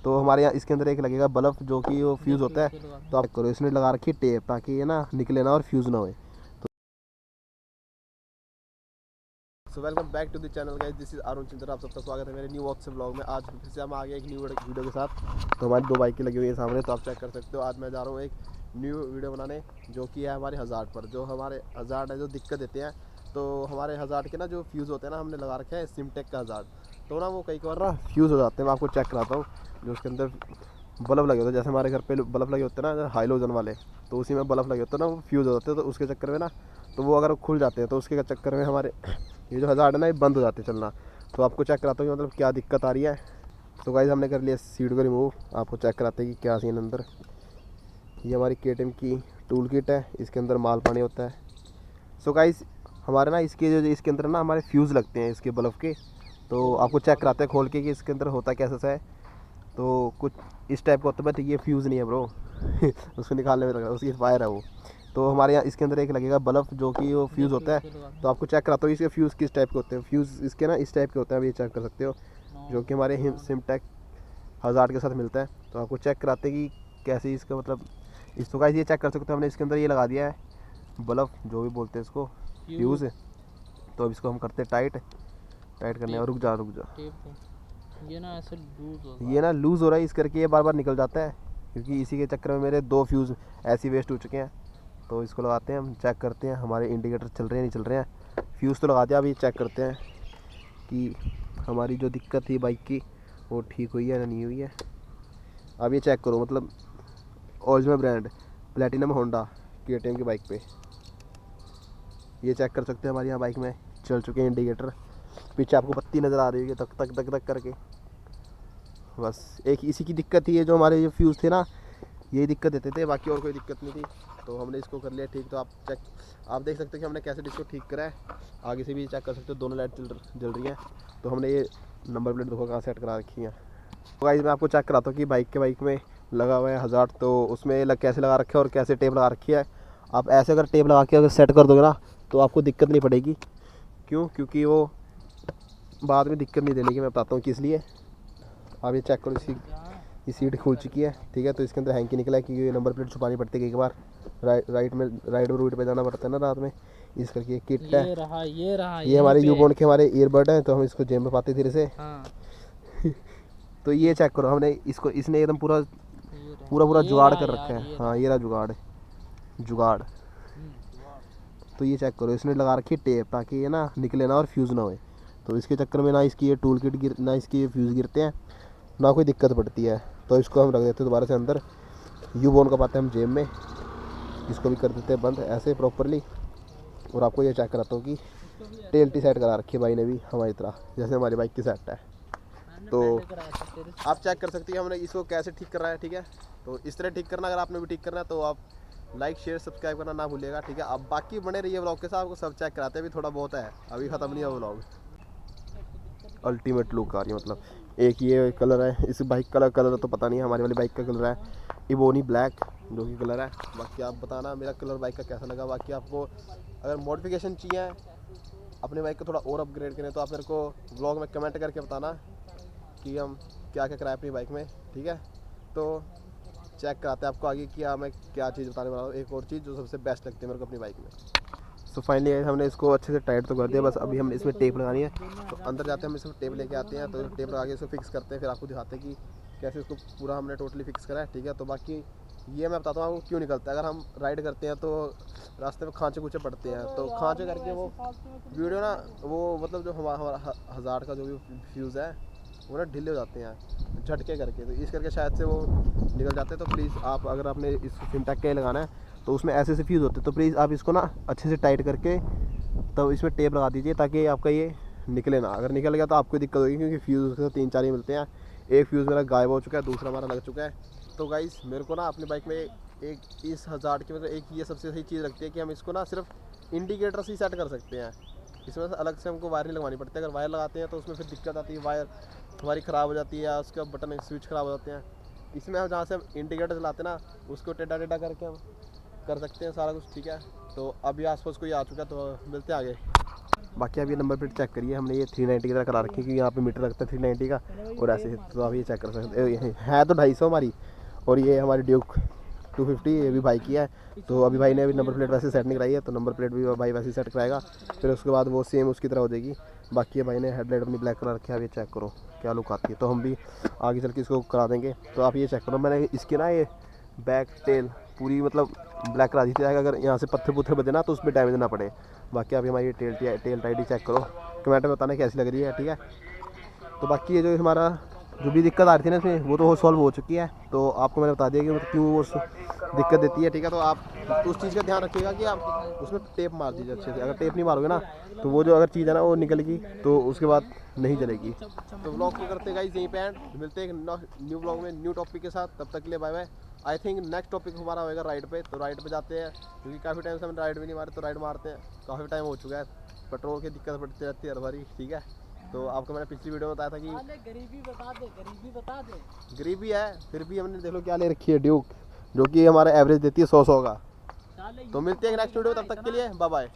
तो हमारे यहाँ इसके अंदर एक लगेगा बल्ब जो कि वो फ्यूज़ होता है। तो आप करो, इसने लगा रखी है टेप ताकि ये ना निकले ना और फ्यूज़ ना होए। So welcome back to the channel guys, this is Arun Chintar. आप सबका स्वागत है मेरे न्यू वॉक से ब्लॉग में। आज फिर से हम आ गए एक न्यू वीडियो के साथ। तो हमारी दो बाइकें लगी हुई है सामने, तो आप चेक कर सकते हो। आज मैं जा रहा हूँ एक न्यू वीडियो बनाने जो कि है हमारे हज़ार्ड पर। जो हमारे हज़ार्ड है जो दिक्कत देते हैं, तो हमारे हज़ार्ड के ना जो फ्यूज़ होते हैं ना, हमने लगा रखे हैं सिमटेक का हज़ार्ड। तो ना वो कई बार ना फ्यूज़ हो जाते हैं। मैं आपको चेक कराता हूँ। जो उसके अंदर बल्ब लगे होते हैं, जैसे हमारे घर पे बल्ब लगे होते हैं ना हाइलोजन वाले, तो उसी में बल्ब लगे होते हैं ना, वो फ्यूज़ हो जाते हैं। तो उसके चक्कर में ना, तो वो अगर खुल जाते हैं तो उसके चक्कर में हमारे ये जो हज़ार्ड है ना, ये बंद हो जाते हैं चलना। तो आपको चेक कराता हूँ मतलब क्या दिक्कत आ रही है। तो गाइस हमने कर लिया सीट को रिमूव। आपको चेक कराते हैं कि क्या सीन अंदर। ये हमारी KTM की टूल किट है, इसके अंदर माल पानी होता है। सो गाइस हमारे ना इसके अंदर ना हमारे फ्यूज़ लगते हैं इसके बल्ब के। तो आपको चेक कराते हैं खोल के कि इसके अंदर होता कैसा है। तो कुछ इस टाइप का होता है, बट ये फ्यूज़ नहीं है ब्रो। उसको निकालने में लग रहा है, उसकी वायर है वो। तो हमारे यहाँ इसके अंदर एक लगेगा बल्ब जो कि वो फ्यूज़ होता है। तो आपको चेक कराता हूँ इसके फ्यूज़ किस टाइप के होते हैं। फ्यूज़ इसके ना इस टाइप के होते हैं, आप ये चेक कर सकते हो, जो कि हमारे सिमटेक हज़ार्ड के साथ मिलता है। तो आपको चेक कराते हैं कि कैसे इसका मतलब इस तो गाइस ये चेक कर सकते हो। हमने इसके अंदर ये लगा दिया है बल्ब, जो भी बोलते हैं इसको, फ्यूज़। तो अब इसको हम करते हैं टाइट करने और रुक जा ये ना ऐसे लूज हो ये ना लूज़ हो रहा है, इस करके ये बार बार निकल जाता है, क्योंकि इसी के चक्कर में मेरे 2 फ्यूज़ ऐसे वेस्ट हो चुके हैं। तो इसको लगाते हैं, हम चेक करते हैं हमारे इंडिकेटर चल रहे हैं नहीं चल रहे हैं। फ्यूज़ तो लगा दिया, अभी चेक करते हैं कि हमारी जो दिक्कत थी बाइक की वो ठीक हुई है या नहीं हुई है। अब ये चेक करो, मतलब original brand platinum Honda KTM की बाइक पे ये चेक कर सकते हैं। हमारे यहाँ बाइक में चल चुके हैं इंडिकेटर। पीछे आपको बत्ती नज़र आ रही है तक तक तक तक करके। बस एक इसी की दिक्कत थी, ये जो हमारे ये फ्यूज़ थे ना, यही दिक्कत देते थे, बाकी और कोई दिक्कत नहीं थी। तो हमने इसको कर लिया ठीक। तो आप देख सकते हैं कि हमने कैसे इसको ठीक करा है। आगे से भी चेक कर सकते हो, दोनों लाइट जल रही हैं। तो हमने ये नंबर प्लेट देखो कहाँ सेट करा रखी है। तो गाइस मैं आपको चेक कराता हूँ कि बाइक में लगा हुआ है हज़ार्ड, तो उसमें कैसे लगा रखा है और कैसे टेप लगा रखी है। आप ऐसे अगर टेप लगा के अगर सेट कर दोगे ना, तो आपको दिक्कत नहीं पड़ेगी। क्योंकि वो बाद में दिक्कत नहीं देने की, मैं बताता हूँ किस लिए। आप ये चेक करो, ये सीट खुल चुकी है, ठीक है। तो इसके अंदर हैंकी निकला है, क्योंकि ये नंबर प्लेट छुपानी पड़ती है कई बार। राइट रूट पे जाना पड़ता है ना रात में, इस करके ये किट है। ये हमारे यूबोन के हमारे ईयरबड हैं, तो हम इसको जेब में पाते धीरे से। हाँ। तो ये चेक करो, हमने इसने एकदम पूरा जुगाड़ कर रखा है। हाँ ये रहा जुगाड़। तो ये चेक करो, इसने लगा रखी है टेप ताकि ये ना निकले ना और फ्यूज़ ना होए। तो इसके चक्कर में ना इसकी ये टूल किट ना इसकी ये फ्यूज़ गिरते हैं, ना कोई दिक्कत पड़ती है। तो इसको हम रख देते हैं दोबारा से अंदर, यूबोन का पाते हैं हम जेब में। इसको भी कर देते हैं बंद ऐसे प्रॉपरली। और आपको ये चेक कराता हूँ कि टेल्टी सेट करा रखी है भाई ने भी हमारी तरह, जैसे हमारी बाइक की सेट है। तो आप चेक कर सकते हैं हमने इसको कैसे ठीक कर रहा है, ठीक है। तो इस तरह ठीक करना, अगर आपने भी ठीक करना है तो आप लाइक शेयर सब्सक्राइब करना ना भूलिएगा, ठीक है। अब बाकी बने रहिए व्लॉग के साथ, आपको सब चेक कराते हैं। अभी थोड़ा बहुत है, अभी ख़त्म नहीं हुआ व्लॉग। अल्टीमेट लुक आ रही है, मतलब एक ये कलर है इस बाइक का। कलर तो पता नहीं, हमारी वाली बाइक का कलर है इबोनी ब्लैक जो कि कलर है। बाकी आप बताना मेरा कलर बाइक का कैसा लगा। बाकी आपको अगर मॉडिफिकेशन चाहिए अपने बाइक को थोड़ा और अपग्रेड करें, तो आप मेरे को व्लॉग में कमेंट करके बताना कि हम क्या क्या कराएं अपनी बाइक में, ठीक है। तो चेक कराते हैं आपको आगे कि मैं क्या चीज़ बताने वाला हूँ। एक और चीज़ जो सबसे बेस्ट लगती है मेरे को अपनी बाइक में। सो फाइनली हमने इसको अच्छे से टाइट तो कर दिया, बस अभी हम इसमें टेप लगानी है। तो अंदर जाते हैं, हम इसमें टेप लेके आते हैं। तो टेप लगा के इसको फिक्स करते हैं, फिर आपको दिखाते हैं कि कैसे इसको पूरा हमने टोटली फिक्स करा है, ठीक है। तो बाकी ये मैं बताता हूँ आपको क्यों निकलता है। अगर हम राइड करते हैं तो रास्ते में खांचे कूचे पड़ते हैं, तो खांचे करके वो वीडियो ना, वो मतलब जो हमारा हज़ार्ड का जो भी फ्यूज़ है वो ना ढीले हो जाते हैं झटके करके। तो इस करके शायद से वो निकल जाते हैं। तो प्लीज़ आप अगर आपने इस सिमटेक का लगाना है तो उसमें ऐसे फ्यूज़ होते हैं, तो प्लीज़ आप इसको ना अच्छे से टाइट करके तब इसमें टेप लगा दीजिए, ताकि आपका ये निकले ना। अगर निकल गया तो आपको दिक्कत होगी, क्योंकि फ्यूज़ उसके 3-4 ही मिलते हैं। एक फ्यूज़ मेरा गायब हो चुका है, दूसरा हमारा लग चुका है। तो गाइस मेरे को ना अपनी बाइक में एक इस हज़ार्ड की मतलब एक ये सबसे सही चीज़ लगती है कि हम इसको ना सिर्फ इंडिकेटर से ही सेट कर सकते हैं। इसमें से अलग से हमको वायर नहीं लगवानी पड़ती है। अगर वायर लगाते हैं तो उसमें फिर दिक्कत आती है, वायर हमारी ख़राब हो जाती है या उसका बटन स्विच ख़राब हो जाते हैं। इसमें हम जहाँ से हम इंडिकेटर चलाते हैं ना, उसको टेढ़ा टेढ़ा करके हम कर सकते हैं सारा कुछ, ठीक है। तो अभी आसपास कोई आ चुका है, तो मिलते हैं आगे। बाकी आप ये नंबर प्लेट चेक करिए, हमने ये 390 की तरह करा रखी है क्योंकि यहाँ पे मीटर लगता है 390 का और ऐसे, तो आप ये चेक कर सकते है तो 250 हमारी। और ये हमारी ड्यूक 250 ये भी भाई की है। तो अभी भाई ने अभी नंबर प्लेट वैसे सेट नहीं कराई है, तो नंबर प्लेट भी भाई वैसे सेट कराएगा, फिर उसके बाद वो सेम उसकी तरह हो जाएगी। बाकी ये भाई ने हेडलाइट अपनी ब्लैक कलर रखी है, आप ये चेक करो क्या लुक आती है। तो हम भी आगे चल के इसको करा देंगे। तो आप ये चेक करो, मैंने इसकी ना ये बैक टेल पूरी मतलब ब्लैक करा दी थी, अगर यहाँ से पत्थर पुत्थर बजे ना तो उस पर डैमेज ना पड़े। बाकी आप हमारी टेल टाइट ही चेक करो, कमेंट में बताना कैसी लग रही है, ठीक है। तो बाकी ये जो हमारा जो भी दिक्कत आ रही थी ना इसमें, वो तो सॉल्व हो चुकी है। तो आपको मैंने बता दिया कि मतलब क्यों वो दिक्कत देती है, ठीक है। तो आप उस चीज़ का ध्यान रखिएगा कि आप उसमें टेप मार दीजिए अच्छे से। अगर टेप नहीं मारोगे ना तो वो जो अगर चीज़ है ना वो निकलेगी, तो उसके बाद नहीं चलेगी। तो व्लॉग को करते गाइस यहीं पे एंड, मिलते हैं एक न्यू व्लॉग में न्यू टॉपिक के साथ। तब तक के लिए bye bye. I think next topic हमारा होएगा राइड पे, तो राइड पे जाते हैं क्योंकि काफ़ी टाइम से हम राइड भी नहीं मारे, तो राइड मारते हैं। काफ़ी टाइम हो चुका है, पेट्रोल की दिक्कत पड़ती रहती है हर बारी, ठीक है। तो आपको मैंने पिछली वीडियो में बताया था कि गरीबी बता दे। गरीबी है, फिर भी हमने देख लो क्या ले रखी है ड्यूक, जो कि हमारा एवरेज देती है 100 का। तो मिलते हैं नेक्स्ट वीडियो, तब तक के लिए बाय बाय।